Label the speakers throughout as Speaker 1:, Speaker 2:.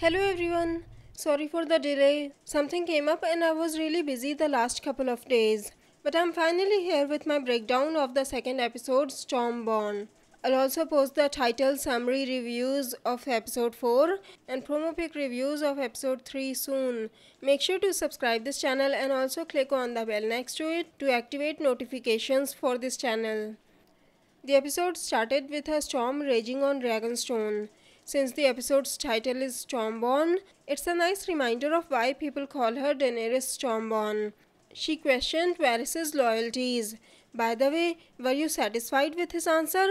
Speaker 1: Hello everyone. Sorry for the delay. Something came up and I was really busy the last couple of days. But I'm finally here with my breakdown of the second episode, Stormborn. I'll also post the title summary reviews of episode 4 and promo pic reviews of episode 3 soon. Make sure to subscribe this channel and also click on the bell next to it to activate notifications for this channel. The episode started with a storm raging on Dragonstone. Since the episode's title is Stormborn, it's a nice reminder of why people call her Daenerys Stormborn. She questioned Varys' loyalties. By the way, were you satisfied with his answer?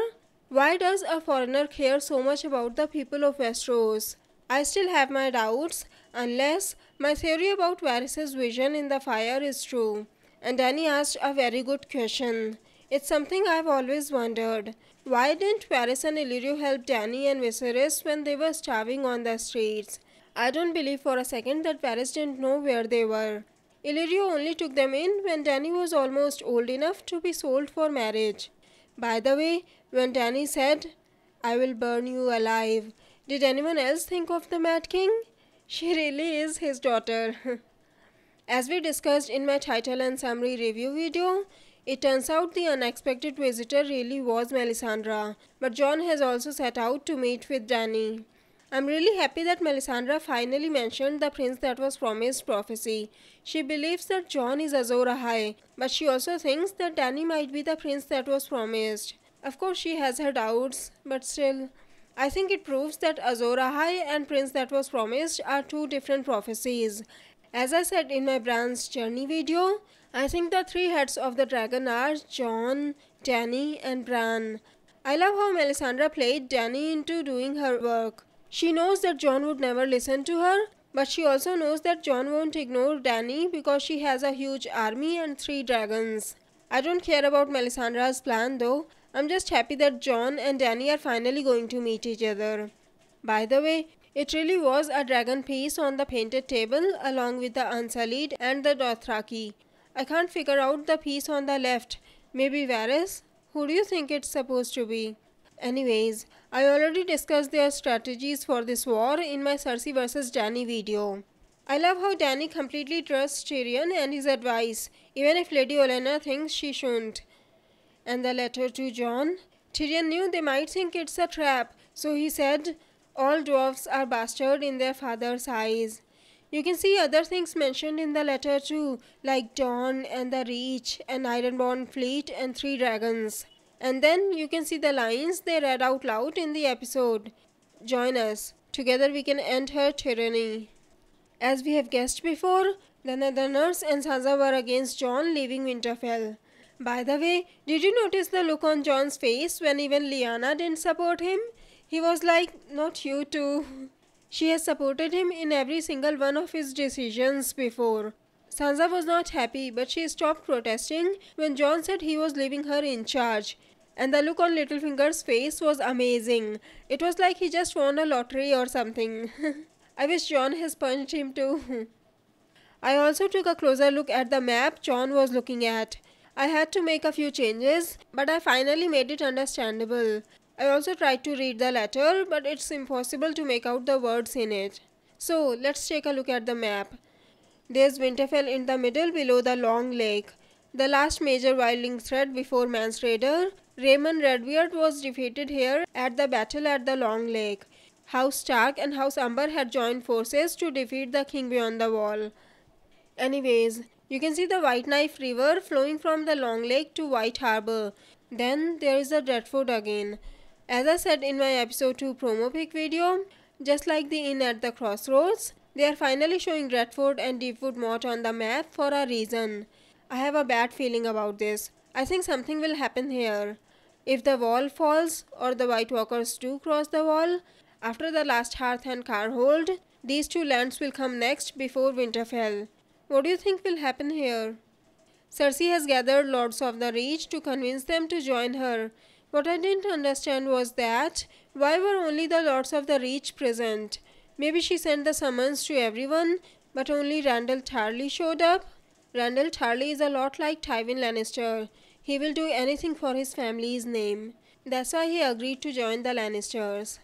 Speaker 1: Why does a foreigner care so much about the people of Westeros? I still have my doubts, unless my theory about Varys' vision in the fire is true. And Dany asked a very good question. It's something I've always wondered. Why didn't Varys and Illyrio help Dany and Viserys when they were starving on the streets? I don't believe for a second that Varys didn't know where they were. Illyrio only took them in when Dany was almost old enough to be sold for marriage. By the way, when Dany said, "I will burn you alive," did anyone else think of the Mad King? She really is his daughter. As we discussed in my title and summary review video, it turns out the unexpected visitor really was Melisandre, but Jon has also set out to meet with Dany. I'm really happy that Melisandre finally mentioned the prince that was promised prophecy. She believes that Jon is Azor Ahai, but she also thinks that Dany might be the prince that was promised. Of course she has her doubts, but still, I think it proves that Azor Ahai and prince that was promised are two different prophecies. As I said in my Bran's journey video, I think the three heads of the dragon are Jon, Dany and Bran. I love how Melisandre played Dany into doing her work. She knows that Jon would never listen to her, but she also knows that Jon won't ignore Dany because she has a huge army and 3 dragons. I don't care about Melisandre's plan though. I'm just happy that Jon and Dany are finally going to meet each other. By the way, it really was a dragon piece on the painted table along with the Unsullied and the Dothraki. I can't figure out the piece on the left. Maybe Varys? Who do you think it's supposed to be? Anyways, I already discussed their strategies for this war in my Cersei vs Dany video. I love how Dany completely trusts Tyrion and his advice, even if Lady Olenna thinks she shouldn't. And the letter to Jon? Tyrion knew they might think it's a trap, so he said, "All dwarfs are bastards in their father's eyes." You can see other things mentioned in the letter too, like Dawn and the Reach, an Ironborn fleet and 3 dragons. And then you can see the lines they read out loud in the episode. "Join us. Together we can end her tyranny." As we have guessed before, the Northerners and Sansa were against Jon leaving Winterfell. By the way, did you notice the look on Jon's face when even Lyanna didn't support him? He was like, "Not you too." She has supported him in every single one of his decisions before. Sansa was not happy, but she stopped protesting when Jon said he was leaving her in charge. And the look on Littlefinger's face was amazing. It was like he just won a lottery or something. I wish Jon has punched him too. I also took a closer look at the map Jon was looking at. I had to make a few changes, but I finally made it understandable. I also tried to read the letter, but it's impossible to make out the words in it. So, let's take a look at the map. There's Winterfell in the middle below the Long Lake. The last major wildling threat before Mance Rayder, Raymond Redbeard, was defeated here at the battle at the Long Lake. House Stark and House Umber had joined forces to defeat the King Beyond the Wall. Anyways, you can see the White Knife River flowing from the Long Lake to White Harbor. Then there is the Dreadfort again. As I said in my episode 2 promo pic video, just like the inn at the crossroads, they are finally showing Dreadfort and Deepwood Motte on the map for a reason. I have a bad feeling about this. I think something will happen here. If the wall falls or the White Walkers do cross the wall, after the last Hearth and Carhold, these 2 lands will come next before Winterfell. What do you think will happen here? Cersei has gathered Lords of the Reach to convince them to join her. What I didn't understand was that, why were only the Lords of the Reach present? Maybe she sent the summons to everyone, but only Randyll Tarly showed up? Randyll Tarly is a lot like Tywin Lannister. He will do anything for his family's name. That's why he agreed to join the Lannisters.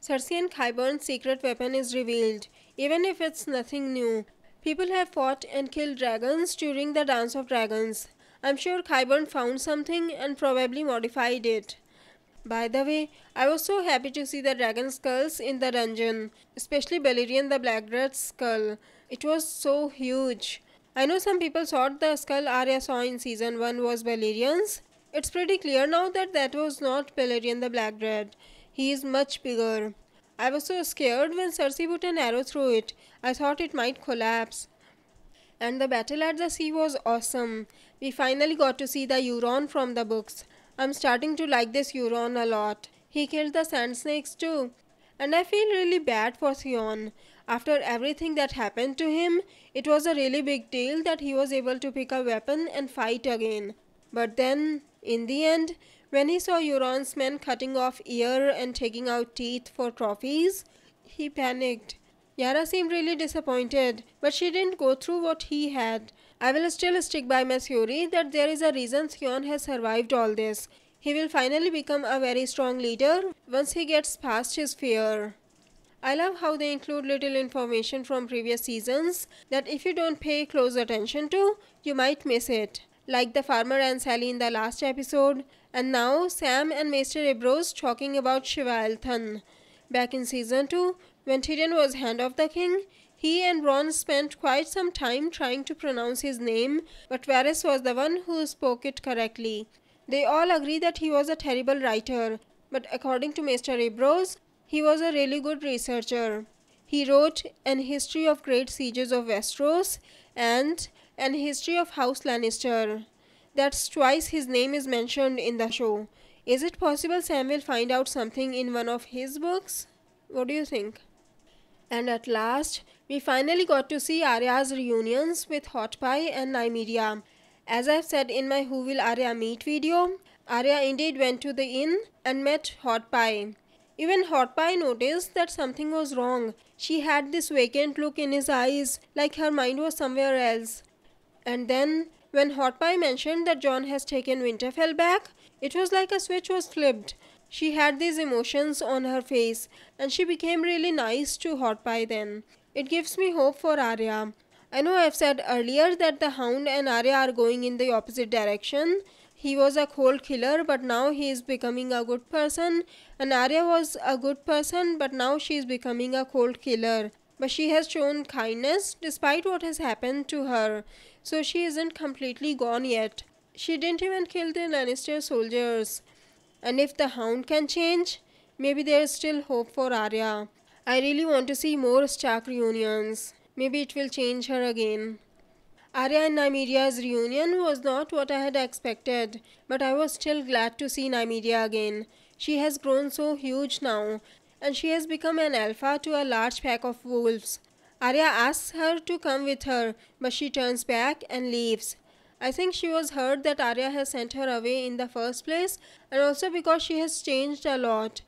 Speaker 1: Cersei and Qyburn's secret weapon is revealed, even if it's nothing new. People have fought and killed dragons during the Dance of Dragons. I'm sure Qyburn found something and probably modified it. By the way, I was so happy to see the dragon skulls in the dungeon, especially Balerion the Blackrat's skull. It was so huge. I know some people thought the skull Arya saw in season 1 was Balerion's. It's pretty clear now that that was not Balerion the Blackrat. He is much bigger. I was so scared when Cersei put an arrow through it. I thought it might collapse. And the battle at the sea was awesome. We finally got to see the Euron from the books. I'm starting to like this Euron a lot. He killed the sand snakes too. And I feel really bad for Theon. After everything that happened to him, it was a really big deal that he was able to pick a weapon and fight again. But then, in the end, when he saw Euron's men cutting off ear and taking out teeth for trophies, he panicked. Yara seemed really disappointed, but she didn't go through what he had. I will still stick by my theory that there is a reason Theon has survived all this. He will finally become a very strong leader once he gets past his fear. I love how they include little information from previous seasons that if you don't pay close attention to, you might miss it. Like the farmer and Sally in the last episode, and now Sam and Maester Ambrose talking about Shivalthan. Back in season 2, when Tyrion was Hand of the King, he and Bronn spent quite some time trying to pronounce his name, but Varys was the one who spoke it correctly. They all agree that he was a terrible writer, but according to Maester Ambrose, he was a really good researcher. He wrote An History of Great Sieges of Westeros and An History of House Lannister. That's twice his name is mentioned in the show. Is it possible Sam will find out something in one of his books? What do you think? And at last, we finally got to see Arya's reunions with Hot Pie and Nymeria. As I've said in my Who Will Arya Meet video, Arya indeed went to the inn and met Hot Pie. Even Hot Pie noticed that something was wrong. She had this vacant look in his eyes, like her mind was somewhere else. And then, when Hot Pie mentioned that Jon has taken Winterfell back, it was like a switch was flipped. She had these emotions on her face, and she became really nice to Hot Pie then. It gives me hope for Arya. I know I've said earlier that the Hound and Arya are going in the opposite direction. He was a cold killer, but now he is becoming a good person. And Arya was a good person, but now she is becoming a cold killer. But she has shown kindness despite what has happened to her. So she isn't completely gone yet. She didn't even kill the Lannister soldiers. And if the Hound can change, maybe there's still hope for Arya. I really want to see more Stark reunions. Maybe it will change her again. Arya and Nymeria's reunion was not what I had expected, but I was still glad to see Nymeria again. She has grown so huge now, and she has become an alpha to a large pack of wolves. Arya asks her to come with her, but she turns back and leaves. I think she was hurt that Arya has sent her away in the first place, and also because she has changed a lot.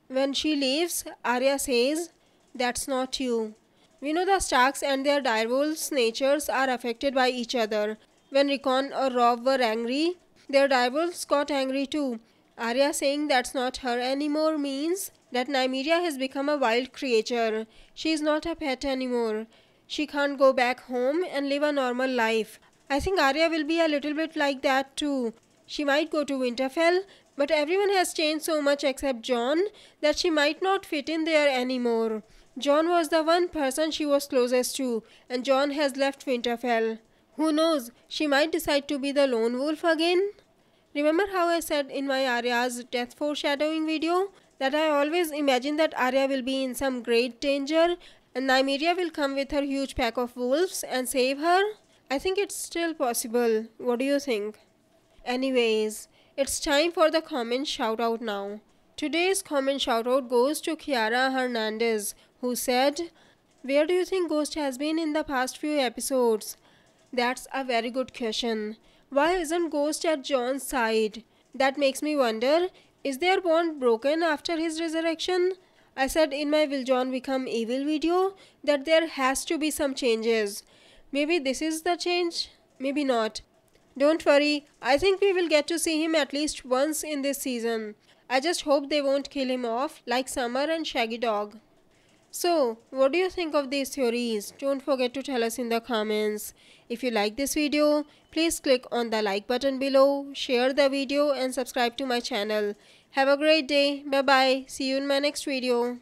Speaker 1: When she leaves, Arya says, "That's not you." We know the Starks and their direwolves' natures are affected by each other. When Rickon or Robb were angry, their direwolves got angry too. Arya saying that's not her anymore means that Nymeria has become a wild creature. She is not a pet anymore. She can't go back home and live a normal life. I think Arya will be a little bit like that too. She might go to Winterfell, but everyone has changed so much except Jon that she might not fit in there anymore. Jon was the one person she was closest to, and Jon has left Winterfell. Who knows, she might decide to be the lone wolf again? Remember how I said in my Arya's death foreshadowing video that I always imagine that Arya will be in some great danger and Nymeria will come with her huge pack of wolves and save her? I think it's still possible. What do you think? Anyways, it's time for the comment shoutout now. Today's comment shoutout goes to Kiara Hernandez, who said, "Where do you think Ghost has been in the past few episodes?" That's a very good question. Why isn't Ghost at Jon's side? That makes me wonder, is their bond broken after his resurrection? I said in my Will Jon Become Evil video that there has to be some changes. Maybe this is the change? Maybe not. Don't worry, I think we will get to see him at least once in this season. I just hope they won't kill him off like Summer and Shaggy Dog. So, what do you think of these theories? Don't forget to tell us in the comments. If you like this video, please click on the like button below, share the video and subscribe to my channel. Have a great day. Bye bye. See you in my next video.